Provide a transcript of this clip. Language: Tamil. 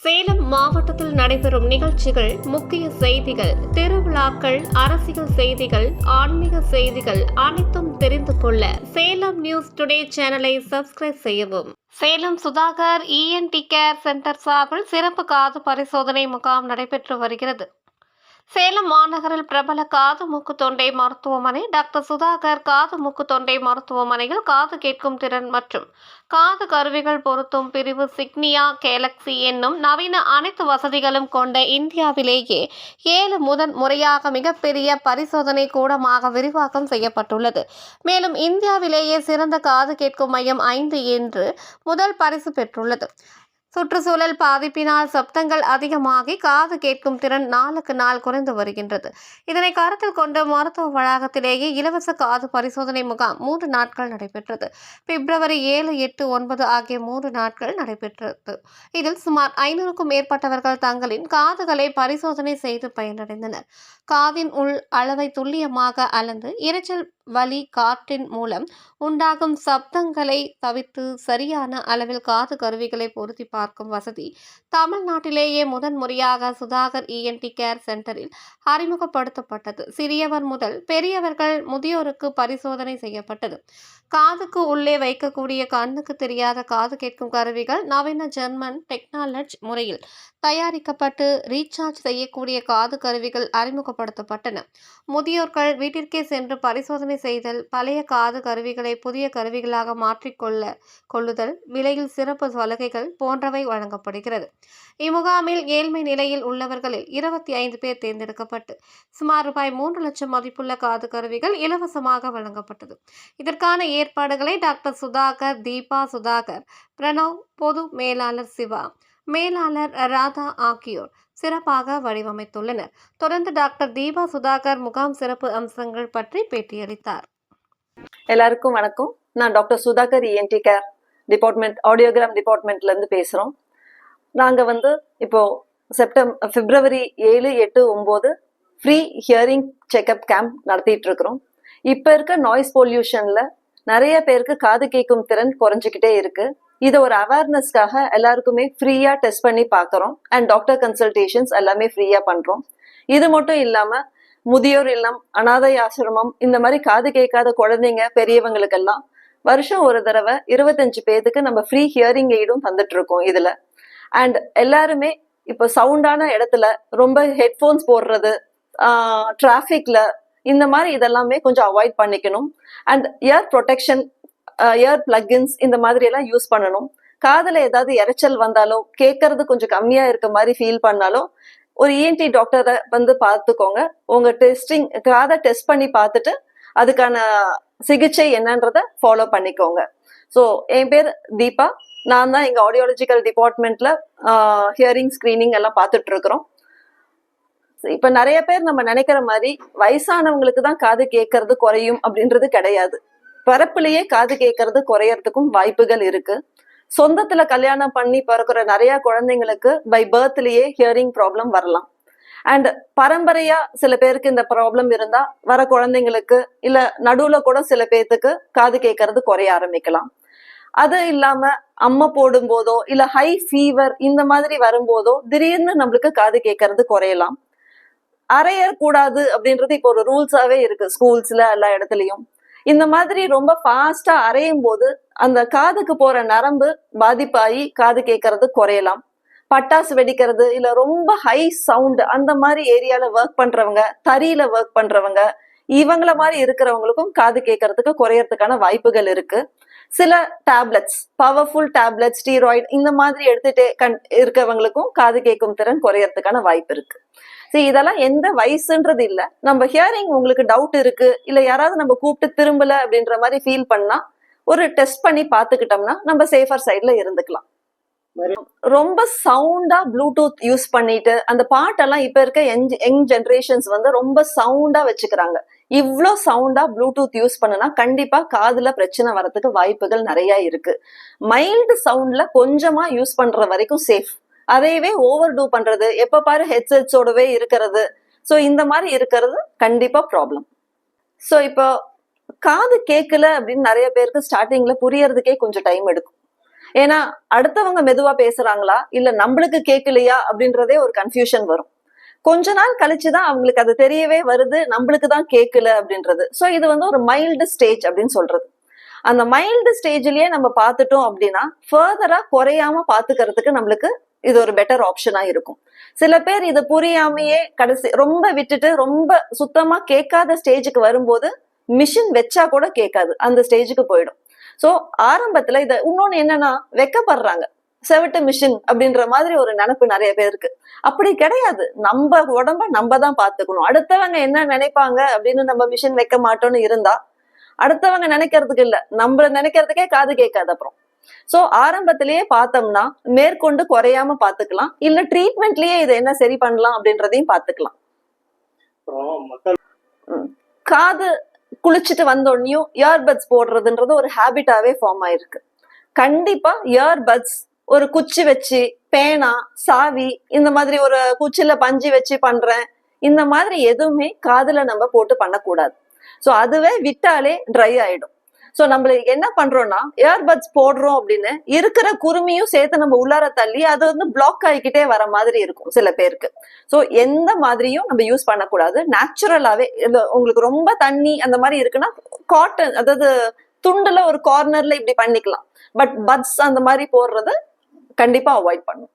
சேலம் மாவட்டத்தில் நடைபெறும் நிகழ்ச்சிகள், முக்கிய செய்திகள், திருவிழாக்கள், அரசியல் செய்திகள், ஆன்மீக செய்திகள் அனைத்தும் தெரிந்து கொள்ள சேலம் நியூஸ் டுடே சேனலை சப்ஸ்கிரைப் செய்யவும். Salem Sudhakar ENT care centre சார்பில் சிறப்பு காது பரிசோதனை முகாம் நடைபெற்று வருகிறது. சேலம் மாநகரில் பிரபல காது மூக்கு தொண்டை மருத்துவமனை டாக்டர் சுதாகர் காது மூக்கு தொண்டை மருத்துவமனையில் காது கேட்கும் திறன் மற்றும் காது கருவிகள் பொருத்தும் பிரிவு சிக்னியா கேலக்சி என்னும் நவீன அனைத்து வசதிகளும் கொண்ட இந்தியாவிலேயே 7 முதன் முறையாக மிகப்பெரிய பரிசோதனை கூடமாக விரிவாக்கம் செய்யப்பட்டுள்ளது. மேலும் இந்தியாவிலேயே சிறந்த காது கேட்கும் மையம் 5 என்று முதல் பரிசு பெற்றுள்ளது. சுற்றுச்சூழல் பாதிப்பினால் சப்தங்கள் அதிகமாகி காது கேட்கும் திறன் நாளுக்கு நாள் குறைந்து வருகின்றது. இதனை கருத்தில் கொண்டு மருத்துவ வளாகத்திலேயே இலவச காது பரிசோதனை முகாம் 3 நாட்கள் நடைபெற்றது. பிப்ரவரி 7, 8, 9 ஆகிய 3 நாட்கள் நடைபெற்றது. இதில் சுமார் 500க்கும் மேற்பட்டவர்கள் தங்களின் காதுகளை பரிசோதனை செய்து பயனடைந்தனர். காதின் உள் அளவை துல்லியமாக அளந்து இரைச்சல் வலி காற்றின் மூலம் உண்டாகும் சப்தங்களை தவிர்த்து சரியான அளவில் காது கருவிகளை பொருத்தி பார்க்கும் வசதி தமிழ்நாட்டிலேயே முதன் முறையாக சுதாகர் இஎன்டி கேர் சென்டரில் அறிமுகப்படுத்தப்பட்டது. சிறியவர் முதல் பெரியவர்கள் முதியோருக்கு பரிசோதனை செய்யப்பட்டது. காதுக்கு உள்ளே வைக்கக்கூடிய கண்ணுக்கு தெரியாத காது கேட்கும் கருவிகள் நவீன ஜெர்மன் டெக்னாலஜி முறையில் தயாரிக்கப்பட்டு ரீசார்ஜ் செய்யக்கூடிய காது கருவிகள் அறிமுகப்படுத்தப்பட்டன. முதியோர்கள் வீட்டிற்கே சென்று பரிசோதனை செய்தல், பழைய காது கருவிகளை புதிய கருவிகளாக கொள்ளுதல், விலையில் சிறப்பு சலுகைகள் போன்றவை வழங்கப்படுகிறது. இம்முகாமில் ஏழ்மை நிலையில் உள்ளவர்களில் 25 பேர் தேர்ந்தெடுக்கப்பட்டு சுமார் ரூபாய் 3 லட்சம் மதிப்புள்ள காது கருவிகள் இலவசமாக வழங்கப்பட்டது. இதற்கான ஏற்பாடுகளை டாக்டர் சுதாகர், தீபா சுதாகர், பிரணவ், பொது மேலாளர் சிவா, மேலாளர் ராதா ஆகியோர் சிறப்பாக வடிவமைத்துள்ளனர். தொடர்ந்து டாக்டர் தீபா சுதாகர் முகாம் சிறப்பு அம்சங்கள் பற்றி பேட்டியளித்தார். எல்லாருக்கும் வணக்கம். நான் doctor Sudhakar ENT care department audiogram டிபார்ட்மெண்ட்ல இருந்து பேசுறோம். நாங்க இப்போ பிப்ரவரி 7, 8, 9 ஃப்ரீ ஹியரிங் செக்அப் கேம்ப் நடத்திட்டு இருக்கிறோம். இப்ப இருக்க நாய்ஸ் பொல்யூஷன்ல நிறைய பேருக்கு காது கேட்கும் திறன் குறைஞ்சிக்கிட்டே இருக்கு. இதை ஒரு அவேர்னஸ்க்காக எல்லாருக்குமே ஃப்ரீயா டெஸ்ட் பண்ணி பார்க்குறோம். அண்ட் டாக்டர் கன்சல்டேஷன்ஸ் எல்லாமே ஃப்ரீயா பண்றோம். இது மட்டும் இல்லாம முதியோர் இல்லம், அனாதை ஆசிரமம், இந்த மாதிரி காது கேட்காத குழந்தைங்க பெரியவங்களுக்கெல்லாம் வருஷம் ஒரு தடவை 25 பேருக்கு நம்ம ஃப்ரீ ஹியரிங் எய்டும் தந்துட்டு இருக்கோம் இதுல. அண்ட் எல்லாருமே இப்போ சவுண்டான இடத்துல ரொம்ப ஹெட்ஃபோன்ஸ் போடுறது, டிராஃபிக்ல, இந்த மாதிரி இதெல்லாமே கொஞ்சம் அவாய்ட் பண்ணிக்கணும். And year protection, year plugins இந்த மாதிரி எல்லாம் யூஸ் பண்ணணும். காதுல ஏதாவது இரைச்சல் வந்தாலோ, கேட்கறது கொஞ்சம் கம்மியா இருக்க மாதிரி ஃபீல் பண்ணாலோ ஒரு இஎன்டி டாக்டரை பார்த்துக்கோங்க. உங்க காதை டெஸ்ட் பண்ணி பார்த்துட்டு அதுக்கான சிகிச்சை என்னன்றத ஃபாலோ பண்ணிக்கோங்க. ஸோ என் பேர் தீபா. நான் தான் எங்க ஆடியாலஜிக்கல் டிபார்ட்மெண்ட்ல ஹியரிங் ஸ்கிரீனிங் எல்லாம் பார்த்துட்டு இருக்கிறோம். இப்ப நிறைய பேர் நம்ம நினைக்கிற மாதிரி வயசானவங்களுக்கு தான் காது கேட்கறது குறையும் அப்படின்றது கிடையாது. பிறப்புலயே காது கேட்கறது குறையறதுக்கும் வாய்ப்புகள் இருக்கு. சொந்தத்துல கல்யாணம் பண்ணி பிறக்கிற நிறைய குழந்தைங்களுக்கு பை பர்த்லயே ஹியரிங் ப்ராப்ளம் வரலாம். அண்ட் பரம்பரையா சில பேருக்கு இந்த ப்ராப்ளம் இருந்தா வர குழந்தைங்களுக்கு இல்ல நடுவுல கூட சில பேர்த்துக்கு காது கேட்கறது குறைய ஆரம்பிக்கலாம். அது இல்லாம அம்மை போடும் போதோ இல்ல ஹை ஃபீவர் இந்த மாதிரி வரும்போதோ திடீர்னு நம்மளுக்கு காது கேட்கறது குறையலாம். அரையக்கூடாது அப்படின்றது இப்போ ஒரு ரூல்ஸாவே இருக்கு ஸ்கூல்ஸ்ல எல்லா இடத்துலயும். இந்த மாதிரி ரொம்ப ஃபாஸ்டா அரையும் போது அந்த காதுக்கு போற நரம்பு பாதிப்பாகி காது கேட்கறது குறையலாம். பட்டாசு வெடிக்கிறது இல்ல ரொம்ப ஹை சவுண்ட் அந்த மாதிரி ஏரியால ஒர்க் பண்றவங்க, தறியில ஒர்க் பண்றவங்க, இவங்கள மாதிரி இருக்கிறவங்களுக்கும் காது கேட்கறதுக்கு குறையறதுக்கான வாய்ப்புகள் இருக்கு. சில டேப்லெட்ஸ், பவர்ஃபுல் டேப்லெட், ஸ்டீராய்டு இந்த மாதிரி எடுத்துட்டே இருக்கவங்களுக்கும் காது கேட்கும் திறன் குறையறதுக்கான வாய்ப்பு இருக்கு. சரி, இதெல்லாம் எந்த வயசுன்றது இல்ல. நம்ம ஹியரிங் உங்களுக்கு டவுட் இருக்கு இல்ல யாராவது நம்ம கூப்பிட்டு திரும்பல அப்படின்ற மாதிரி ஃபீல் பண்ணா ஒரு டெஸ்ட் பண்ணி பார்த்துக்கிட்டோம்னா நம்ம சேஃபர் சைட்ல இருந்துக்கலாம். ரொம்ப சவுண்டா ப்ளூடூத் யூஸ் பண்ணிட்டு அந்த பாட்டெல்லாம் இப்ப இருக்க யங் ஜெனரேஷன்ஸ் ரொம்ப சவுண்டா வச்சுக்கிறாங்க. இவ்வளோ சவுண்டா ப்ளூடூத் யூஸ் பண்ணுனா கண்டிப்பா காதுல பிரச்சனை வரதுக்கு வாய்ப்புகள் நிறைய இருக்கு. மைல்டு சவுண்ட்ல கொஞ்சமா யூஸ் பண்ற வரைக்கும் சேஃப். அதையவே ஓவர் டூ பண்றது, எப்ப பாரு ஹெட்செட்ஸோடவே இருக்கிறது, ஸோ இந்த மாதிரி இருக்கிறது கண்டிப்பா ப்ராப்ளம். ஸோ இப்போ காது கேட்கல அப்படின்னு நிறைய பேருக்கு ஸ்டார்டிங்ல புரியறதுக்கே கொஞ்சம் டைம் எடுக்கும். ஏன்னா அடுத்தவங்க மெதுவா பேசுறாங்களா இல்ல நம்மளுக்கு கேட்கலையா அப்படின்றதே ஒரு கன்ஃபியூஷன் வரும். கொஞ்ச நாள் கழிச்சுதான் அவங்களுக்கு அது தெரியவே வருது நம்மளுக்கு தான் கேட்கல அப்படின்றது. ஸோ இது வந்து ஒரு மைல்டு ஸ்டேஜ் அப்படின்னு சொல்றது. அந்த மைல்டு ஸ்டேஜ்லயே நம்ம பார்த்துட்டோம் அப்படின்னா ஃபர்தரா குறையாம பாத்துக்கிறதுக்கு நம்மளுக்கு இது ஒரு பெட்டர் ஆப்ஷனா இருக்கும். சில பேர் இது புரியாமையே கடைசி ரொம்ப விட்டுட்டு ரொம்ப சுத்தமா கேட்காத ஸ்டேஜுக்கு வரும்போது மிஷின் வச்சா கூட கேட்காது, அந்த ஸ்டேஜுக்கு போயிடும். சோ ஆரம்பத்துல இத இன்னொன்னு என்னன்னா வெக்கப்படுறாங்க, செவிட்டு மிஷின் அப்படின்ற மாதிரி ஒரு நினைப்பு நிறைய பேருக்கு. அப்படி கிடையாது. நம்ம உடம்ப நம்ம தான் பாத்துக்கணும். அடுத்தவங்க என்ன நினைப்பாங்க அப்படின்னு நம்ம மிஷின் வைக்க மாட்டோம்னு இருந்தா அடுத்தவங்க நினைக்கிறதுக்கு இல்ல, நம்மள நினைக்கிறதுக்கே காது கேட்காது அப்புறம். சோ ஆரம்பத்திலேயே பார்த்தோம்னா மேற்கொண்டு குறையாம பாத்துக்கலாம், இல்ல ட்ரீட்மெண்ட்லயே இதை என்ன சரி பண்ணலாம் அப்படின்றதையும் பாத்துக்கலாம். காது குளிச்சுட்டு வந்தோடனையும் இயர்பட்ஸ் போடுறதுன்றது ஒரு ஹேபிட்டாவே ஃபார்ம் ஆயிருக்கு. கண்டிப்பா இயர்பட்ஸ் ஒரு குச்சி வச்சு பேனா சாவி இந்த மாதிரி ஒரு குச்சில பஞ்சு வச்சு பண்றேன் இந்த மாதிரி எதுவுமே காதுல நம்ம போட்டு பண்ணக்கூடாது. சோ அதுவே விட்டாலே ட்ரை ஆயிடும். சோ நம்மளுக்கு என்ன பண்றோம்னா இயர்பட்ஸ் போடுறோம் அப்படின்னு இருக்கிற குருமியும் சேர்த்து நம்ம உள்ளார தள்ளி அது வந்து பிளாக் ஆகிக்கிட்டே வர மாதிரி இருக்கும் சில பேருக்கு. சோ எந்த மாதிரியும் நம்ம யூஸ் பண்ணக்கூடாது. நேச்சுரலாவே உங்களுக்கு ரொம்ப தண்ணி அந்த மாதிரி இருக்குன்னா காட்டன் அதாவது துண்டுல ஒரு கார்னர்ல இப்படி பண்ணிக்கலாம். பட் பட்ஸ் அந்த மாதிரி போடுறது கண்டிப்பா அவாய்ட் பண்ணும்.